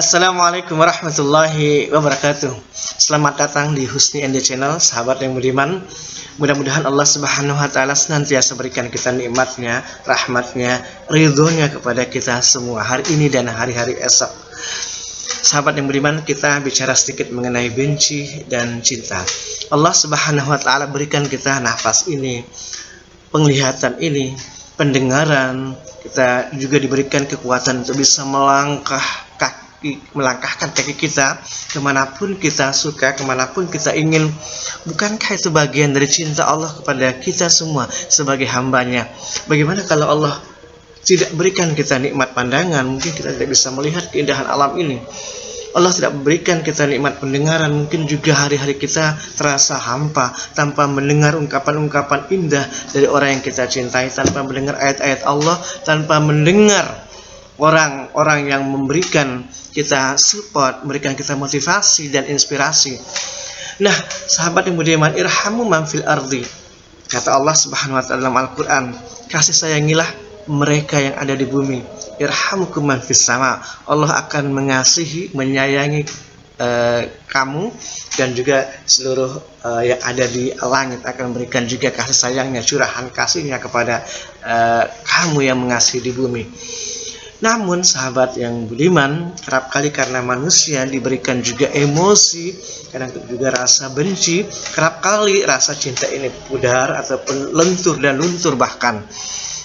Assalamualaikum warahmatullahi wabarakatuh. Selamat datang di Husni and the Channel, sahabat yang beriman. Mudah-mudahan Allah Subhanahu wa taala senantiasa berikan kita nikmatnya, rahmatnya, ridhonya kepada kita semua hari ini dan hari-hari esok. Sahabat yang beriman, kita bicara sedikit mengenai benci dan cinta. Allah Subhanahu wa taala berikan kita nafas ini, penglihatan ini, pendengaran. Kita juga diberikan kekuatan untuk bisa melangkahkan kaki kita kemanapun kita suka, kemanapun kita ingin. Bukankah itu bagian dari cinta Allah kepada kita semua sebagai hambanya? Bagaimana kalau Allah tidak berikan kita nikmat pandangan? Mungkin kita tidak bisa melihat keindahan alam ini. Allah tidak berikan kita nikmat pendengaran, mungkin juga hari-hari kita terasa hampa tanpa mendengar ungkapan-ungkapan indah dari orang yang kita cintai, tanpa mendengar ayat-ayat Allah, tanpa mendengar orang-orang yang memberikan kita support, memberikan kita motivasi dan inspirasi. Nah, sahabat yang budiman, irhamu man fil ardi. Kata Allah Subhanahu wa taala dalam Al-Qur'an, kasih sayangilah mereka yang ada di bumi. Irhamukum man fis sama. Allah akan mengasihi, menyayangi kamu dan juga seluruh yang ada di langit, akan memberikan juga kasih sayangnya, curahan kasihnya kepada kamu yang mengasihi di bumi. Namun sahabat yang budiman, kerap kali karena manusia diberikan juga emosi, kadang juga rasa benci, kerap kali rasa cinta ini pudar ataupun lentur dan luntur bahkan.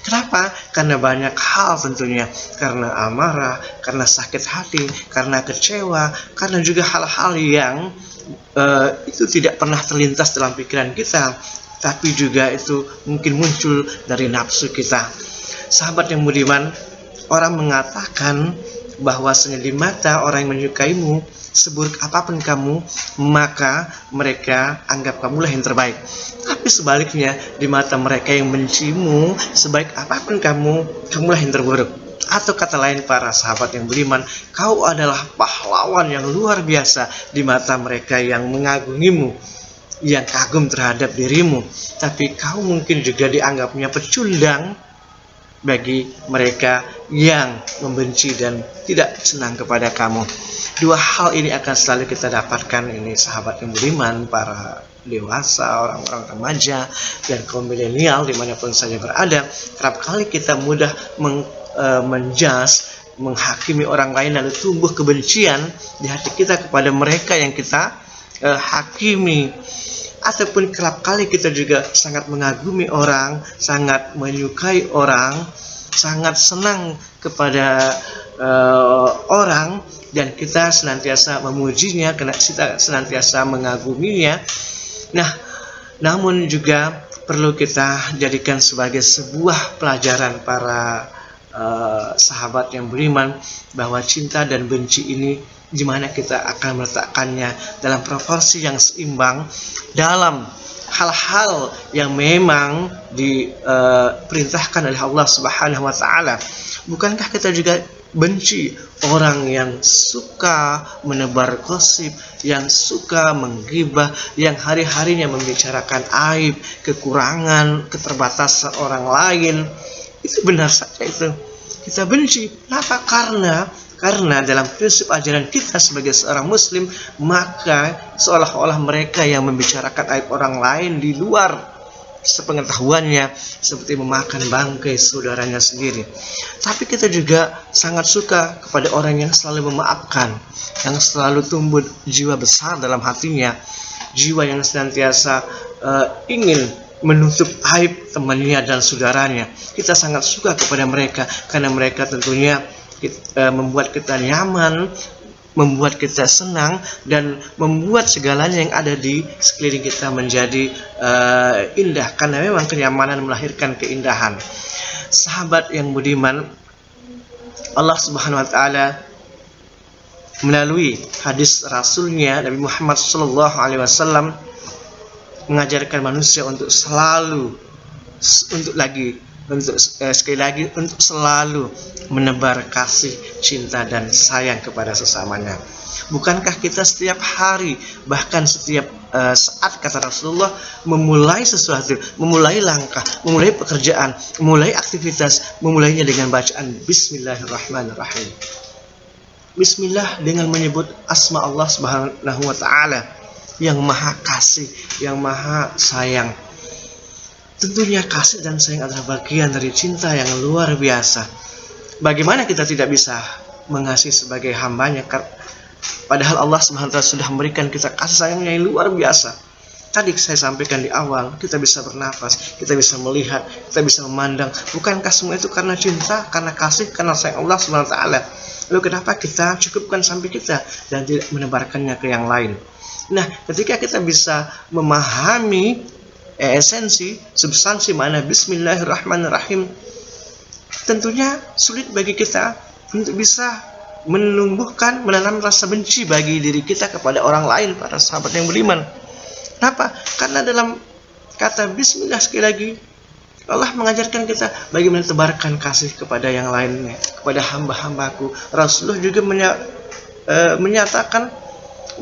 Kenapa? Karena banyak hal tentunya, karena amarah, karena sakit hati, karena kecewa, karena juga hal-hal yang itu tidak pernah terlintas dalam pikiran kita, tapi juga itu mungkin muncul dari nafsu kita. Sahabat yang budiman, orang mengatakan bahwasanya di mata orang yang menyukaimu, seburuk apapun kamu, maka mereka anggap kamulah yang terbaik. Tapi sebaliknya, di mata mereka yang bencimu, sebaik apapun kamu, kamulah yang terburuk. Atau kata lain para sahabat yang beriman, kau adalah pahlawan yang luar biasa di mata mereka yang mengagungimu, yang kagum terhadap dirimu. Tapi kau mungkin juga dianggapnya pecundang bagi mereka yang membenci dan tidak senang kepada kamu. Dua hal ini akan selalu kita dapatkan ini sahabat yang beriman, para dewasa, orang-orang remaja, dan kaum milenial dimanapun saja berada. Kerap kali kita mudah menjudge, menghakimi orang lain, lalu tumbuh kebencian di hati kita kepada mereka yang kita hakimi. Ataupun kerap kali kita juga sangat mengagumi orang, sangat menyukai orang, sangat senang kepada orang, dan kita senantiasa memujinya, karena kita senantiasa mengaguminya. Nah, namun juga perlu kita jadikan sebagai sebuah pelajaran para sahabat yang beriman, bahwa cinta dan benci ini gimana kita akan meletakkannya dalam proporsi yang seimbang, dalam hal-hal yang memang diperintahkan oleh Allah Subhanahu wa taala. Bukankah kita juga benci orang yang suka menebar gosip, yang suka menggibah, yang hari-harinya membicarakan aib, kekurangan, keterbatasan orang lain? Itu benar saja, itu kita benci. Kenapa? Karena dalam prinsip ajaran kita sebagai seorang muslim, maka seolah-olah mereka yang membicarakan aib orang lain di luar sepengetahuannya seperti memakan bangkai saudaranya sendiri. Tapi kita juga sangat suka kepada orang yang selalu memaafkan, yang selalu tumbuh jiwa besar dalam hatinya, jiwa yang senantiasa ingin menutup aib temannya dan saudaranya. Kita sangat suka kepada mereka karena mereka tentunya membuat kita nyaman, membuat kita senang, dan membuat segalanya yang ada di sekeliling kita menjadi indah, karena memang kenyamanan melahirkan keindahan. Sahabat yang budiman, Allah Subhanahu wa taala melalui hadis Rasulnya Nabi Muhammad SAW mengajarkan manusia untuk selalu menebar kasih, cinta, dan sayang kepada sesamanya. Bukankah kita setiap hari, bahkan setiap saat, kata Rasulullah, memulai sesuatu, memulai langkah, memulai pekerjaan, memulai aktivitas, memulainya dengan bacaan Bismillahirrahmanirrahim. Bismillah dengan menyebut asma Allah Subhanahu wa taala yang maha kasih, yang maha sayang. Tentunya kasih dan sayang adalah bagian dari cinta yang luar biasa. Bagaimana kita tidak bisa mengasihi sebagai hambanya, padahal Allah Subhanahu wa taala sudah memberikan kita kasih sayangnya yang luar biasa. Tadi saya sampaikan di awal, kita bisa bernafas, kita bisa melihat, kita bisa memandang. Bukankah semua itu karena cinta, karena kasih, karena sayang Allah Subhanahu wa taala? Lalu kenapa kita cukupkan sampai kita dan tidak menebarkannya ke yang lain? Nah, ketika kita bisa memahami esensi, substansi makna Bismillahirrahmanirrahim, tentunya sulit bagi kita untuk bisa menumbuhkan, menanam rasa benci bagi diri kita kepada orang lain, para sahabat yang beriman. Kenapa? Karena dalam kata Bismillah, sekali lagi Allah mengajarkan kita bagaimana tebarkan kasih kepada yang lainnya, kepada hamba-hambaku. Rasulullah juga menyatakan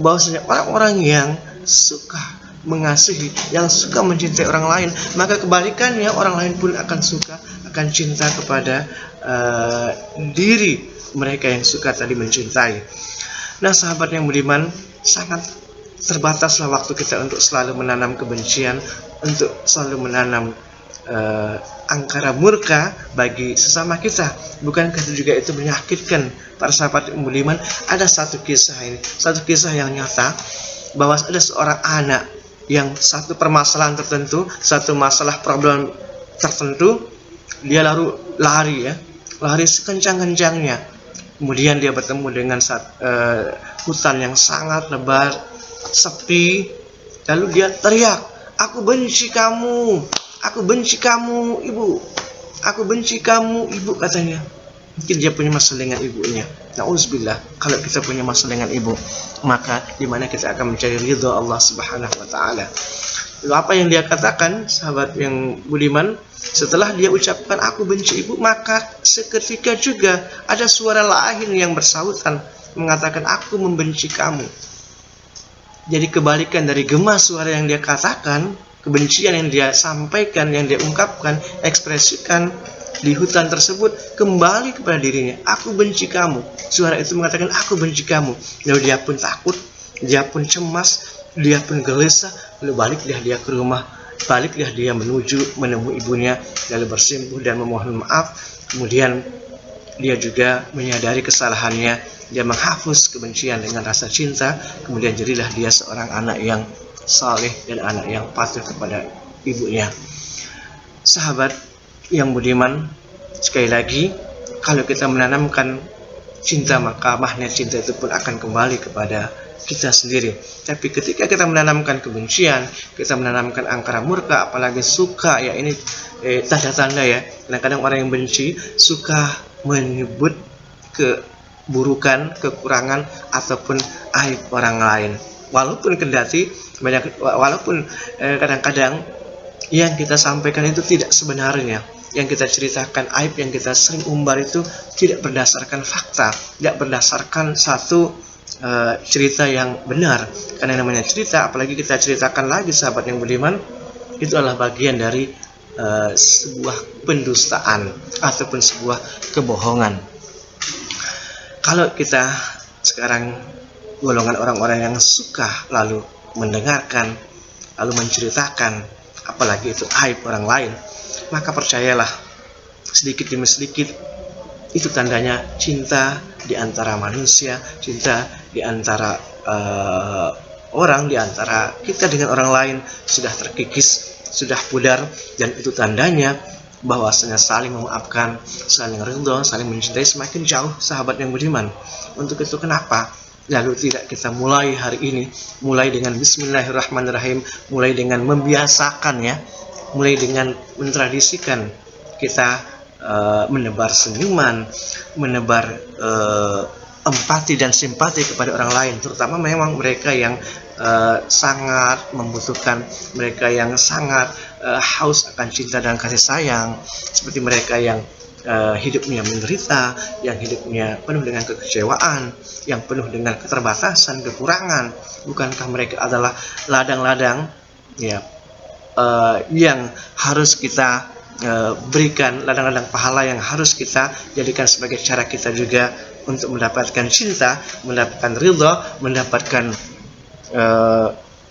bahwasanya orang-orang yang suka mengasihi, yang suka mencintai orang lain, maka kebalikannya orang lain pun akan suka, akan cinta kepada diri mereka yang suka tadi mencintai. Nah, sahabat yang beriman, sangat terbataslah waktu kita untuk selalu menanam kebencian, untuk selalu menanam angkara murka bagi sesama kita. Bukankah itu juga itu menyakitkan para sahabat yang beriman? Ada satu kisah ini, satu kisah yang nyata, bahwa ada seorang anak yang satu permasalahan tertentu, satu masalah problem tertentu, dia lalu lari sekencang-kencangnya. Kemudian dia bertemu dengan hutan yang sangat lebar, sepi. Lalu dia teriak, "Aku benci kamu, aku benci kamu ibu, aku benci kamu ibu," katanya. Mungkin dia punya masalah dengan ibunya. Nauzubillah, kalau kita punya masalah dengan ibu, maka di mana kita akan mencari ridha Allah Subhanahu wa taala. Lalu apa yang dia katakan, sahabat yang budiman, setelah dia ucapkan aku benci ibu, maka seketika juga ada suara lain yang bersautan mengatakan aku membenci kamu. Jadi kebalikan dari gema suara yang dia katakan, kebencian yang dia sampaikan, yang dia ungkapkan, ekspresikan di hutan tersebut, kembali kepada dirinya. Aku benci kamu. Suara itu mengatakan aku benci kamu. Lalu dia pun takut, dia pun cemas, dia pun gelisah. Lalu baliklah dia ke rumah, baliklah dia menemui ibunya, lalu bersimpuh dan memohon maaf. Kemudian dia juga menyadari kesalahannya, dia menghapus kebencian dengan rasa cinta. Kemudian jadilah dia seorang anak yang saleh dan anak yang patuh kepada ibunya. Sahabat yang budiman, sekali lagi, kalau kita menanamkan cinta, maka magnet cinta itu pun akan kembali kepada kita sendiri. Tapi ketika kita menanamkan kebencian, kita menanamkan angkara murka, apalagi suka, ya ini tanda-tanda ya. Kadang-kadang orang yang benci suka menyebut keburukan, kekurangan ataupun aib orang lain. Walaupun kadang-kadang yang kita sampaikan itu tidak sebenarnya, yang kita ceritakan, aib yang kita sering umbar itu tidak berdasarkan fakta, tidak berdasarkan satu cerita yang benar. Karena namanya cerita, apalagi kita ceritakan lagi, sahabat yang budiman, itu adalah bagian dari sebuah pendustaan ataupun sebuah kebohongan. Kalau kita sekarang golongan orang-orang yang suka lalu mendengarkan, lalu menceritakan, apalagi itu aib orang lain, maka percayalah, sedikit demi sedikit itu tandanya cinta di antara manusia, cinta di antara orang, di antara kita dengan orang lain sudah terkikis, sudah pudar, dan itu tandanya bahwasanya saling memaafkan, saling ridho, saling mencintai semakin jauh, sahabat yang budiman. Untuk itu kenapa lalu tidak kita mulai hari ini, mulai dengan Bismillahirrahmanirrahim, mulai dengan membiasakan ya, mulai dengan mentradisikan kita menebar senyuman, menebar empati dan simpati kepada orang lain, terutama memang mereka yang sangat membutuhkan, mereka yang sangat haus akan cinta dan kasih sayang, seperti mereka yang hidupnya menderita, yang hidupnya penuh dengan kekecewaan, yang penuh dengan keterbatasan, kekurangan. Bukankah mereka adalah ladang-ladang ya, yang harus kita berikan, ladang-ladang pahala yang harus kita jadikan sebagai cara kita juga untuk mendapatkan cinta, mendapatkan ridha, mendapatkan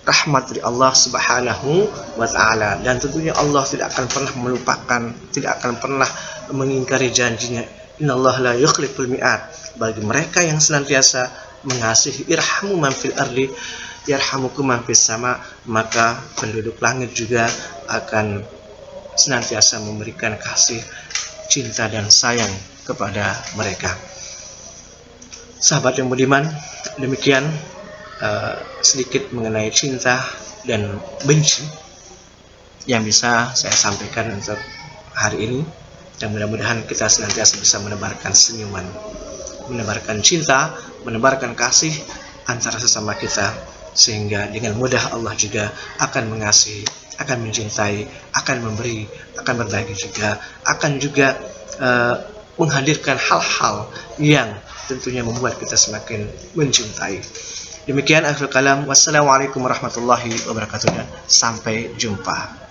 rahmat dari Allah Subhanahu wa taala. Dan tentunya Allah tidak akan pernah melupakan, tidak akan pernah mengingkari janjinya. Innallaha la yukhliful mi'ad. Bagi mereka yang senantiasa mengasihi, irhamu man fil ardi yarhamukum man fis sama, maka penduduk langit juga akan senantiasa memberikan kasih, cinta dan sayang kepada mereka. Sahabat yang budiman, demikian sedikit mengenai cinta dan benci yang bisa saya sampaikan untuk hari ini, dan mudah-mudahan kita senantiasa bisa menebarkan senyuman, menebarkan cinta, menebarkan kasih antara sesama kita, sehingga dengan mudah Allah juga akan mengasihi, akan mencintai, akan memberi, akan berbagi juga, akan juga menghadirkan hal-hal yang tentunya membuat kita semakin mencintai. Demikian akhir kalam. Wassalamualaikum warahmatullahi wabarakatuh dan sampai jumpa.